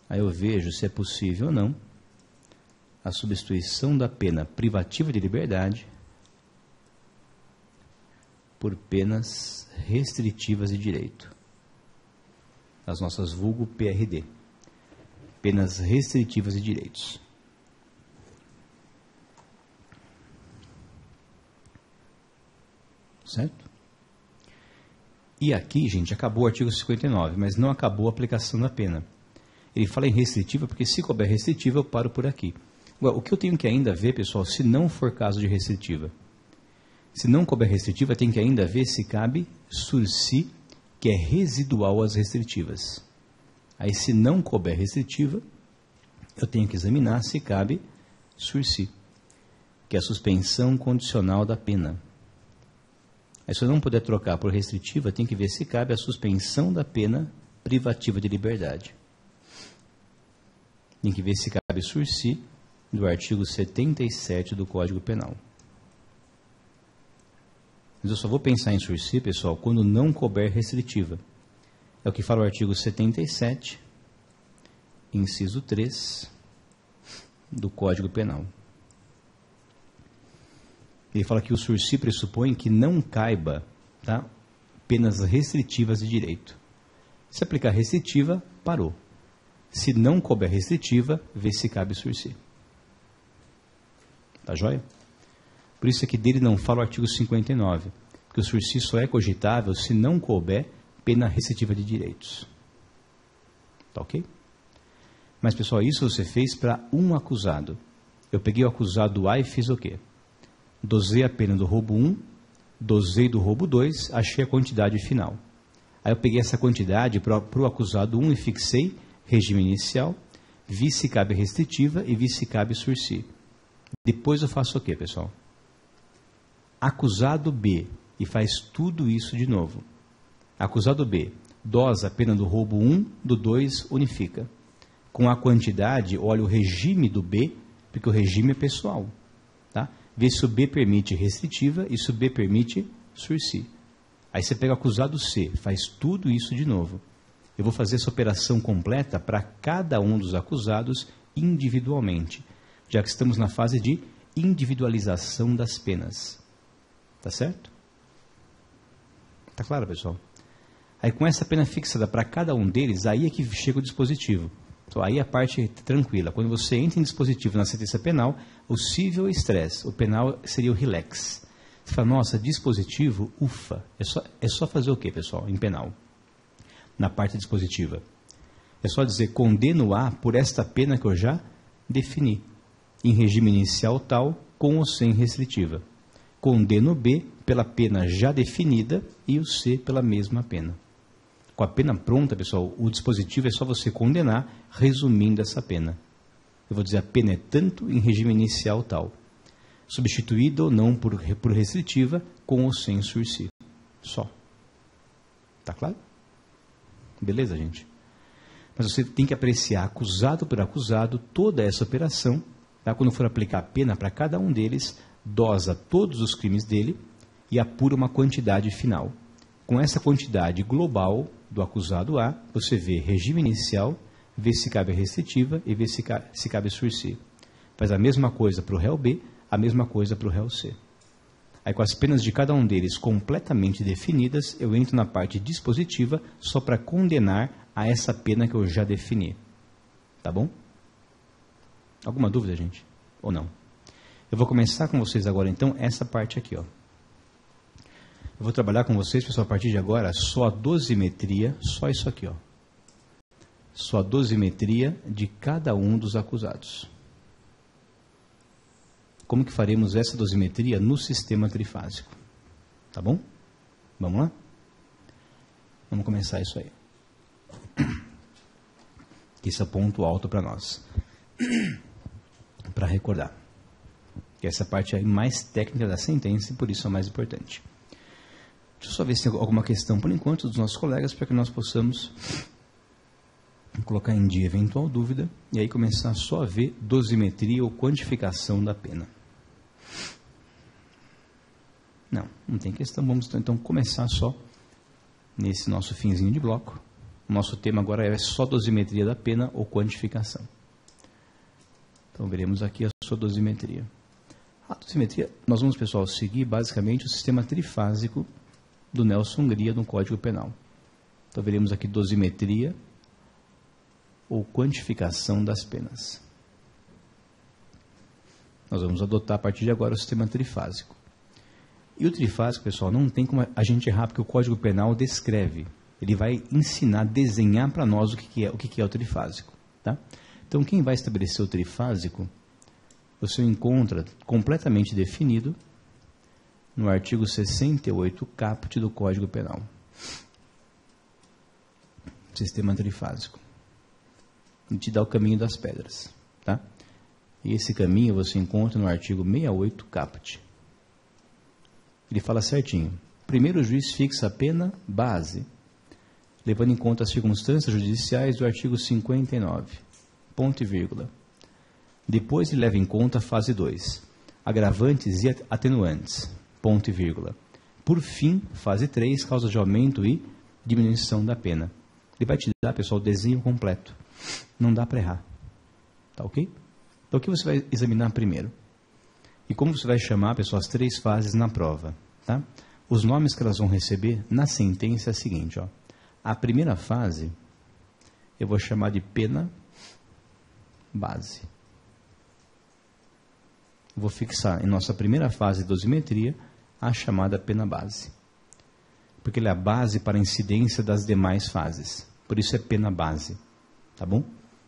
Aí eu vejo se é possível ou não a substituição da pena privativa de liberdade por penas restritivas de direito. As nossas vulgo PRD. Penas restritivas de direitos. Certo? E aqui, gente, acabou o artigo 59, mas não acabou a aplicação da pena. Ele fala em restritiva, porque se couber restritiva, eu paro por aqui. Agora, o que eu tenho que ainda ver, pessoal, se não for caso de restritiva? Se não couber restritiva, tem que ainda ver se cabe sursi, que é residual às restritivas. Aí, se não couber restritiva, eu tenho que examinar se cabe sursi, que é a suspensão condicional da pena. Aí, se eu não puder trocar por restritiva, tem que ver se cabe a suspensão da pena privativa de liberdade. Tem que ver se cabe sursi do artigo 77 do Código Penal. Mas eu só vou pensar em sursi, pessoal, quando não couber restritiva. É o que fala o artigo 77, inciso 3 do Código Penal. Ele fala que o sursi pressupõe que não caiba, tá, penas restritivas de direito. Se aplicar restritiva, parou. Se não couber restritiva, vê se cabe sursi. Tá joia? Por isso é que dele não fala o artigo 59, porque o sursi só é cogitável se não couber pena restritiva de direitos. Tá ok? Mas, pessoal, isso você fez para um acusado. Eu peguei o acusado A e fiz o quê? Dosei a pena do roubo 1, dosei do roubo 2, achei a quantidade final. Aí eu peguei essa quantidade para o acusado 1 e fixei regime inicial, vi se cabe restritiva e vi se cabe sursi. Depois eu faço o quê, pessoal? Acusado B, e faz tudo isso de novo. Acusado B, dosa a pena do roubo 1, do 2, unifica. Com a quantidade, olha o regime do B, porque o regime é pessoal. Tá? Vê se o B permite restritiva e se o B permite sursi. Aí você pega o acusado C, faz tudo isso de novo. Eu vou fazer essa operação completa para cada um dos acusados individualmente, já que estamos na fase de individualização das penas. Tá certo? Tá claro, pessoal? Aí com essa pena fixada para cada um deles, aí é que chega o dispositivo. Então, aí a parte tranquila. Quando você entra em dispositivo na sentença penal, o civil é estresse, o penal seria o relax. Você fala, nossa, dispositivo, ufa. É só fazer o quê, pessoal, em penal? Na parte dispositiva. É só dizer, condeno A por esta pena que eu já defini. Em regime inicial tal, com ou sem restritiva. Condeno B pela pena já definida e o C pela mesma pena. Com a pena pronta, pessoal, o dispositivo é só você condenar, resumindo essa pena. Eu vou dizer, a pena é tanto em regime inicial tal. Substituída ou não por restritiva, com ou sem sursi. Só. Tá claro? Beleza, gente? Mas você tem que apreciar, acusado por acusado, toda essa operação. Tá? Quando for aplicar a pena para cada um deles, dosa todos os crimes dele e apura uma quantidade final. Com essa quantidade global do acusado A, você vê regime inicial, vê se cabe restritiva e vê se cabe sursi. Faz a mesma coisa para o réu B, a mesma coisa para o réu C. Aí com as penas de cada um deles completamente definidas, eu entro na parte dispositiva só para condenar a essa pena que eu já defini. Tá bom? Alguma dúvida, gente? Ou não? Eu vou começar com vocês agora, então, essa parte aqui, ó. Eu vou trabalhar com vocês, pessoal, a partir de agora, só a dosimetria, só isso aqui, ó. Só a dosimetria de cada um dos acusados. Como que faremos essa dosimetria no sistema trifásico? Tá bom? Vamos lá? Vamos começar isso aí. Esse é o ponto alto para nós. Para recordar. Que essa parte aí mais técnica da sentença e por isso é mais importante. Deixa eu só ver se tem alguma questão por enquanto dos nossos colegas para que nós possamos colocar em dia eventual dúvida e aí começar só a ver dosimetria ou quantificação da pena. Não tem questão. Vamos então começar só nesse nosso finzinho de bloco. O nosso tema agora é só dosimetria da pena ou quantificação. Então veremos aqui a sua dosimetria. A dosimetria, nós vamos, pessoal, seguir basicamente o sistema trifásico do Nelson Hungria no Código Penal. Então veremos aqui dosimetria ou quantificação das penas. Nós vamos adotar a partir de agora o sistema trifásico. E o trifásico, pessoal, não tem como a gente errar, porque o Código Penal descreve. Ele vai ensinar, desenhar para nós o que é o trifásico. Tá? Então, quem vai estabelecer o trifásico, você encontra completamente definido no artigo 68 caput do Código Penal. Sistema trifásico. E te dá o caminho das pedras. Tá? E esse caminho você encontra no artigo 68 caput. Ele fala certinho. Primeiro, o juiz fixa a pena base, levando em conta as circunstâncias judiciais do artigo 59. Ponto e vírgula. Depois ele leva em conta a fase 2. Agravantes e atenuantes. Ponto e vírgula. Por fim, fase 3, causas de aumento e diminuição da pena. Ele vai te dar, pessoal, o desenho completo. Não dá para errar. Tá ok? Então, o que você vai examinar primeiro? E como você vai chamar, pessoal, as 3 fases na prova, tá? Os nomes que elas vão receber na sentença é a seguinte, ó. A primeira fase eu vou chamar de pena base. Vou fixar em nossa primeira fase de dosimetria a chamada pena base. Porque ela é a base para a incidência das demais fases. Por isso é pena base, tá bom?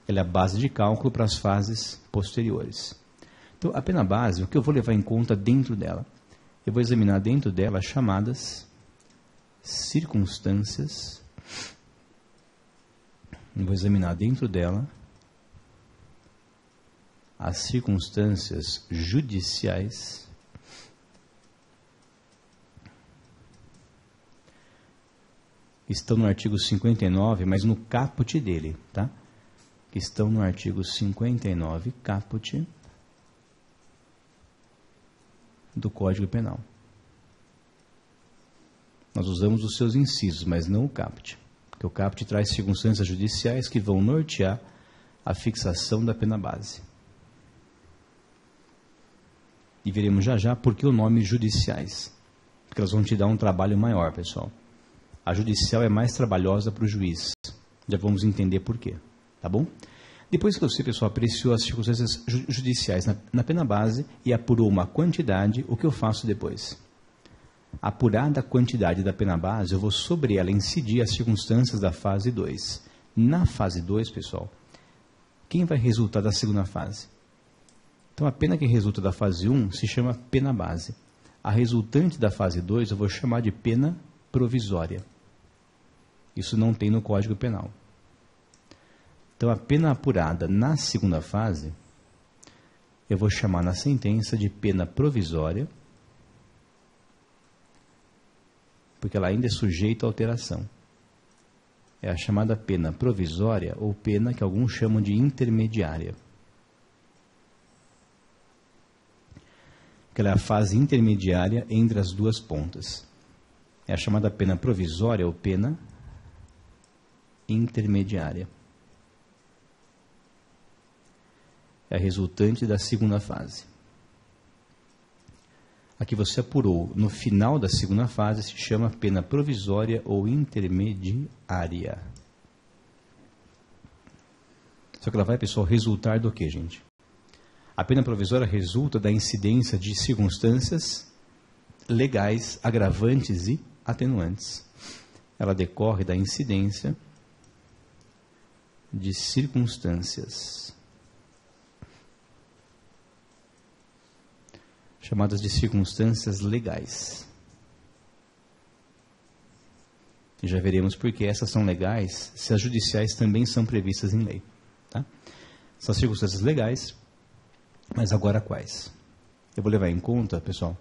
Ela é a base de cálculo para as fases posteriores. Então, a pena base, o que eu vou levar em conta dentro dela? Eu vou examinar dentro dela as chamadas circunstâncias. Eu vou examinar dentro dela as circunstâncias judiciais estão no artigo 59, mas no caput dele, tá? Que estão no artigo 59, caput do Código Penal. Nós usamos os seus incisos, mas não o caput, porque o caput traz circunstâncias judiciais que vão nortear a fixação da pena base. E veremos já já por que o nome judiciais, porque elas vão te dar um trabalho maior, pessoal. A judicial é mais trabalhosa para o juiz. Já vamos entender por quê, tá bom? Depois que você, pessoal, apreciou as circunstâncias judiciais na pena base e apurou uma quantidade, o que eu faço depois? Apurada a quantidade da pena base, eu vou sobre ela incidir as circunstâncias da fase 2. Na fase 2, pessoal, quem vai resultar da segunda fase? Então, a pena que resulta da fase 1 se chama pena base. A resultante da fase 2 eu vou chamar de pena provisória. Isso não tem no Código Penal. Então, a pena apurada na segunda fase, eu vou chamar na sentença de pena provisória, porque ela ainda é sujeita a alteração. É a chamada pena provisória ou pena que alguns chamam de intermediária. Porque ela é a fase intermediária entre as duas pontas. É a chamada pena provisória ou pena intermediária. É a resultante da segunda fase. A que você apurou no final da segunda fase se chama pena provisória ou intermediária. Só que ela vai, pessoal, resultar do quê, gente? A pena provisória resulta da incidência de circunstâncias legais, agravantes e atenuantes. Ela decorre da incidência de circunstâncias chamadas de circunstâncias legais. E já veremos por que essas são legais, se as judiciais também são previstas em lei. Tá? São circunstâncias legais, mas agora quais? Eu vou levar em conta, pessoal,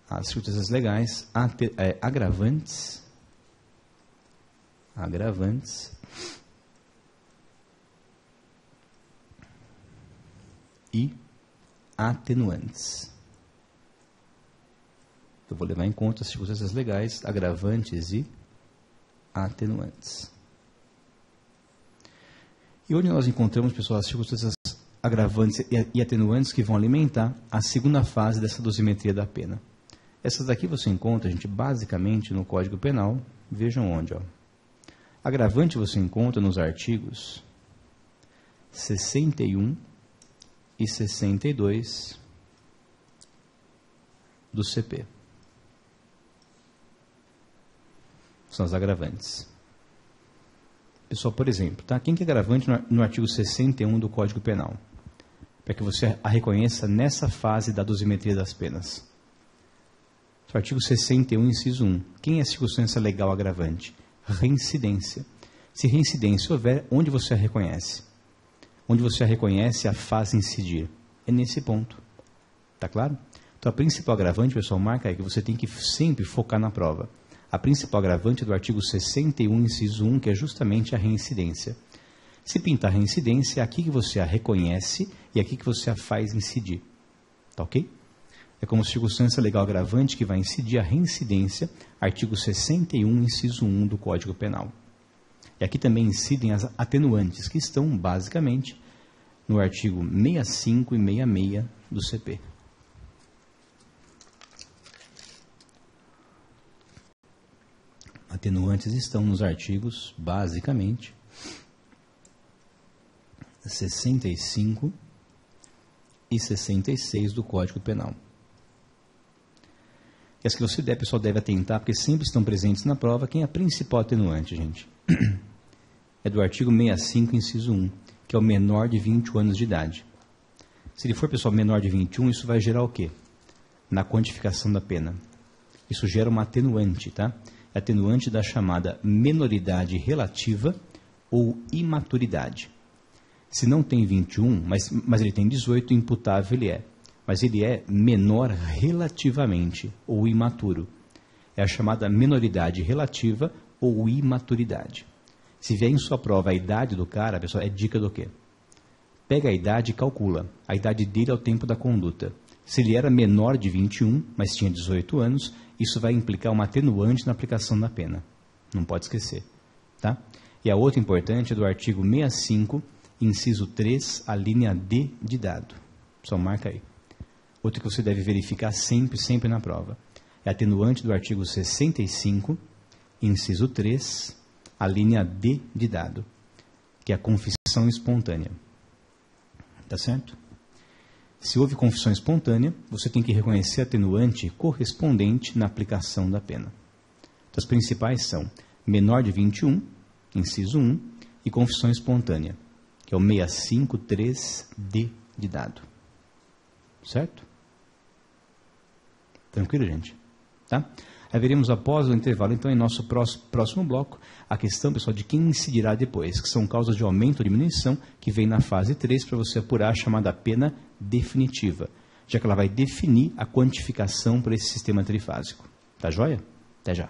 as circunstâncias legais, agravantes e atenuantes. Eu vou levar em conta as circunstâncias legais, agravantes e atenuantes. E onde nós encontramos, pessoal, as circunstâncias agravantes e atenuantes que vão alimentar a segunda fase dessa dosimetria da pena? Essas daqui você encontra, gente, basicamente no Código Penal. Vejam onde, ó. Agravante você encontra nos artigos 61 e 62 do CP. São as agravantes. Pessoal, por exemplo, tá? Quem que é agravante no artigo 61 do Código Penal? Para que você a reconheça nessa fase da dosimetria das penas. O artigo 61, inciso 1. Quem é a circunstância legal agravante? Reincidência. Se reincidência houver, onde você a reconhece? Onde você a reconhece a fase incidir? É nesse ponto. Tá claro? Então, a principal agravante, pessoal, marca aí que você tem que sempre focar na prova. A principal agravante é do artigo 61, inciso 1, que é justamente a reincidência. Se pintar reincidência, é aqui que você a reconhece e é aqui que você a faz incidir. Tá ok? É como circunstância legal agravante que vai incidir a reincidência, artigo 61, inciso 1 do Código Penal. E aqui também incidem as atenuantes, que estão basicamente no artigo 65 e 66 do CP. Atenuantes estão nos artigos, basicamente, 65 e 66 do Código Penal. E as que você deve, pessoal, deve atentar, porque sempre estão presentes na prova. Quem é a principal atenuante, gente? É do artigo 65, inciso 1, que é o menor de 21 anos de idade. Se ele for, pessoal, menor de 21, isso vai gerar o quê? Na quantificação da pena. Isso gera uma atenuante, tá? É atenuante da chamada menoridade relativa ou imaturidade. Se não tem 21, mas ele tem 18, imputável ele é. Mas ele é menor relativamente ou imaturo. É a chamada menoridade relativa ou imaturidade. Se vier em sua prova a idade do cara, pessoal, é dica do quê? Pega a idade e calcula. A idade dele é o tempo da conduta. Se ele era menor de 21, mas tinha 18 anos, isso vai implicar uma atenuante na aplicação da pena. Não pode esquecer. Tá? E a outra importante é do artigo 65, inciso 3, a linha D de dado. Só marca aí. Outra que você deve verificar sempre na prova. É atenuante do artigo 65, inciso 3, a linha D de dado, que é a confissão espontânea. Tá certo? Se houve confissão espontânea, você tem que reconhecer a atenuante correspondente na aplicação da pena. As principais são menor de 21, inciso 1, e confissão espontânea, que é o 653D de dado. Certo? Tranquilo, gente? Tá? Aí veremos após o intervalo, então, em nosso próximo bloco, a questão, pessoal, de quem incidirá depois, que são causas de aumento ou diminuição, que vem na fase 3, para você apurar a chamada pena definitiva, já que ela vai definir a quantificação para esse sistema trifásico. Tá joia? Até já.